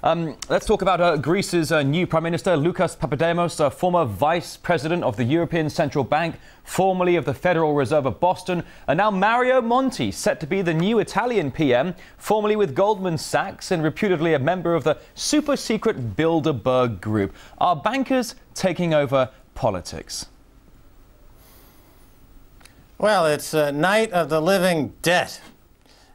Let's talk about Greece's new Prime Minister, Lucas Papademos, former Vice President of the European Central Bank, formerly of the Federal Reserve of Boston, and now Mario Monti, set to be the new Italian PM, formerly with Goldman Sachs and reputedly a member of the super-secret Bilderberg Group. Are bankers taking over politics? Well, it's a night of the living dead.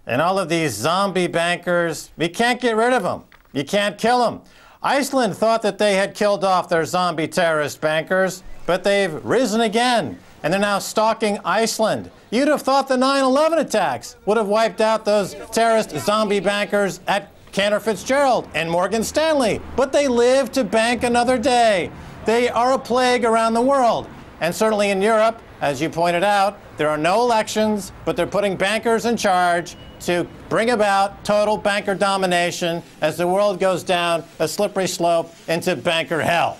And all of these zombie bankers, we can't get rid of them. You can't kill them. Iceland thought that they had killed off their zombie terrorist bankers, but they've risen again, and they're now stalking Iceland. You'd have thought the 9/11 attacks would have wiped out those terrorist zombie bankers at Cantor Fitzgerald and Morgan Stanley, but they live to bank another day. They are a plague around the world, and certainly in Europe, as you pointed out, there are no elections, but they're putting bankers in charge to bring about total banker domination as the world goes down a slippery slope into banker hell.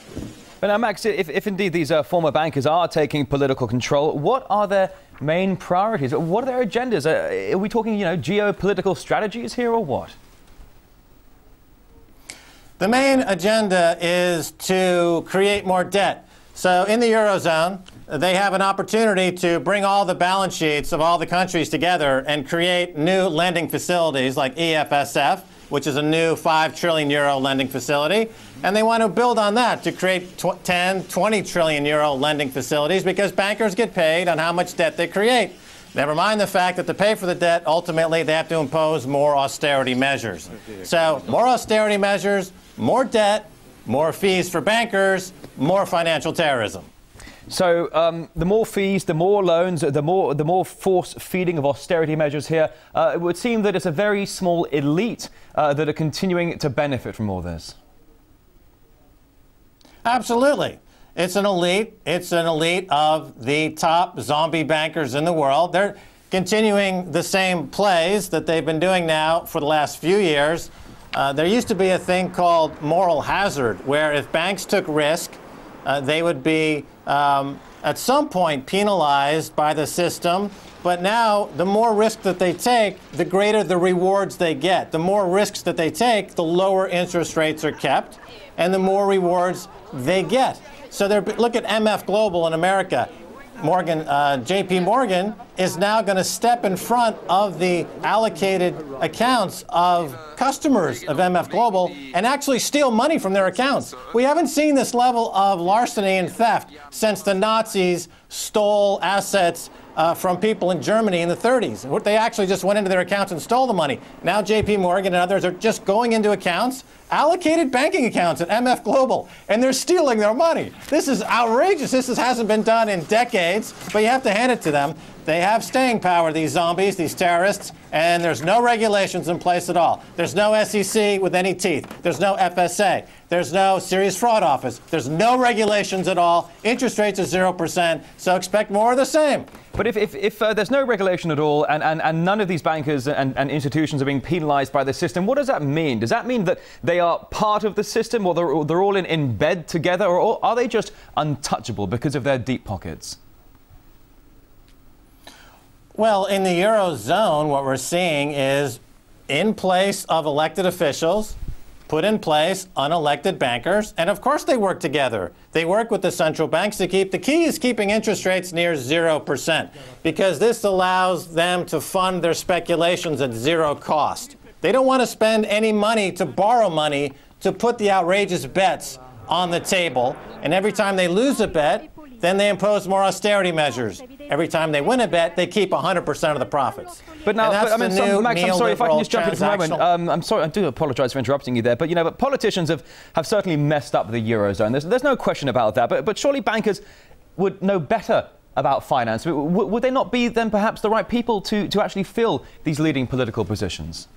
But now, Max, if indeed these former bankers are taking political control, what are their main priorities? What are their agendas? Are we talking, geopolitical strategies here or what? The main agenda is to create more debt. So in the Eurozone, they have an opportunity to bring all the balance sheets of all the countries together and create new lending facilities like EFSF, which is a new €5 trillion lending facility. And they want to build on that to create 10, 20 trillion euro lending facilities because bankers get paid on how much debt they create. Never mind the fact that to pay for the debt, ultimately they have to impose more austerity measures. So more austerity measures, more debt, more fees for bankers, more financial terrorism. So the more fees, the more loans, the more force-feeding of austerity measures here. It would seem that it's a very small elite that are continuing to benefit from all this. Absolutely. It's an elite. It's an elite of the top zombie bankers in the world. They're continuing the same plays that they've been doing now for the last few years. There used to be a thing called moral hazard, where if banks took risk, they would be at some point penalized by the system. But now, the more risk that they take, the greater the rewards they get. The more risks that they take, the lower interest rates are kept, and the more rewards they get. So look at MF Global in America. JP Morgan is now going to step in front of the allocated accounts of customers of MF Global and actually steal money from their accounts. We haven't seen this level of larceny and theft since the Nazis stole assets from people in Germany in the 30s. They actually just went into their accounts and stole the money. Now JP Morgan and others are just going into accounts, allocated banking accounts at MF Global, and they're stealing their money. This is outrageous. This hasn't been done in decades, but you have to hand it to them. They have staying power, these zombies, these terrorists, and there's no regulations in place at all. There's no SEC with any teeth. There's no FSA. There's no serious fraud office. There's no regulations at all. Interest rates are 0%, so expect more of the same. But if there's no regulation at all and none of these bankers and institutions are being penalized by the system, what does that mean? Does that mean that they are part of the system, or they're all in bed together, or are they just untouchable because of their deep pockets? Well, in the Eurozone, what we're seeing is, in place of elected officials, put in place unelected bankers, and of course they work together. They work with the central banks to the key is keeping interest rates near 0%, because this allows them to fund their speculations at zero cost. They don't want to spend any money to borrow money to put the outrageous bets on the table, and every time they lose a bet, then they impose more austerity measures. Every time they win a bet, they keep 100% of the profits. But now, Max, I'm sorry if I can just jump in for a moment. I'm sorry, I do apologise for interrupting you there. But but politicians have certainly messed up the Eurozone. There's no question about that. But surely bankers would know better about finance. Would they not be then perhaps the right people to actually fill these leading political positions?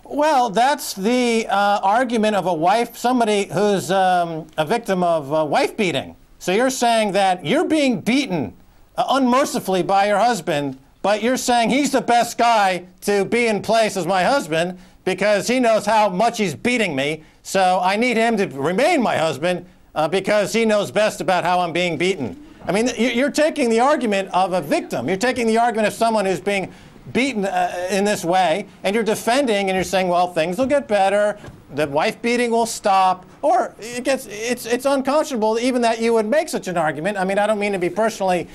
Well, that's the argument of somebody who's a victim of wife beating. So you're saying that you're being beaten unmercifully by your husband, but you're saying he's the best guy to be in place as my husband because he knows how much he's beating me. So I need him to remain my husband because he knows best about how I'm being beaten. I mean, you're taking the argument of a victim. You're taking the argument of someone who's being beaten in this way, and you're defending and you're saying, well, things will get better, the wife beating will stop, or it's unconscionable even that you would make such an argument. I mean, I don't mean to be personally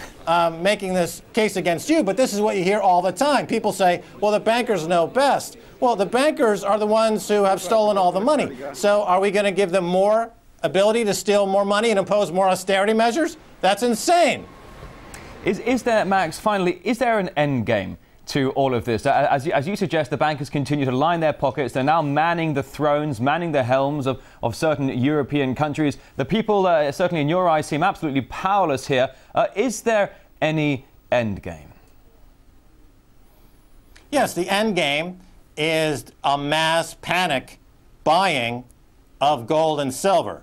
making this case against you, but this is what you hear all the time. People say, well, the bankers know best. Well, the bankers are the ones who have stolen all the money. So are we going to give them more ability to steal more money and impose more austerity measures? That's insane. Is there, Max, finally, is there an end game to all of this? As you suggest, the bankers continue to line their pockets. They're now manning the thrones, manning the helms of certain European countries. The people, certainly in your eyes, seem absolutely powerless here. Is there any end game? Yes, the end game is a mass panic buying of gold and silver.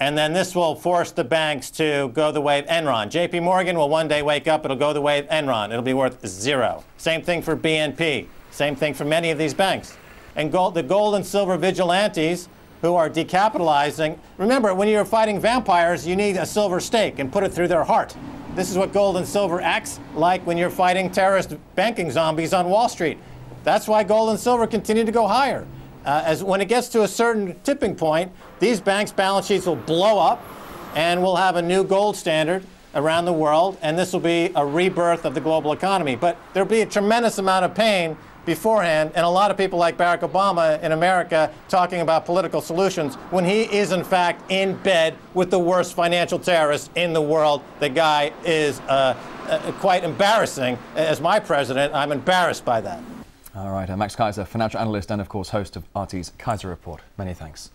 And then this will force the banks to go the way of Enron. JP Morgan will one day wake up, it'll go the way of Enron. It'll be worth zero. Same thing for BNP. Same thing for many of these banks. And the gold and silver vigilantes who are decapitalizing. Remember, when you're fighting vampires, you need a silver stake and put it through their heart. This is what gold and silver acts like when you're fighting terrorist banking zombies on Wall Street. That's why gold and silver continue to go higher. As when it gets to a certain tipping point, these banks' balance sheets will blow up, and we'll have a new gold standard around the world, and this will be a rebirth of the global economy. But there'll be a tremendous amount of pain beforehand, and a lot of people like Barack Obama in America talking about political solutions when he is, in fact, in bed with the worst financial terrorist in the world. The guy is quite embarrassing. As my president, I'm embarrassed by that. All right, Max Keiser, financial analyst and, of course, host of RT's Keiser Report. Many thanks.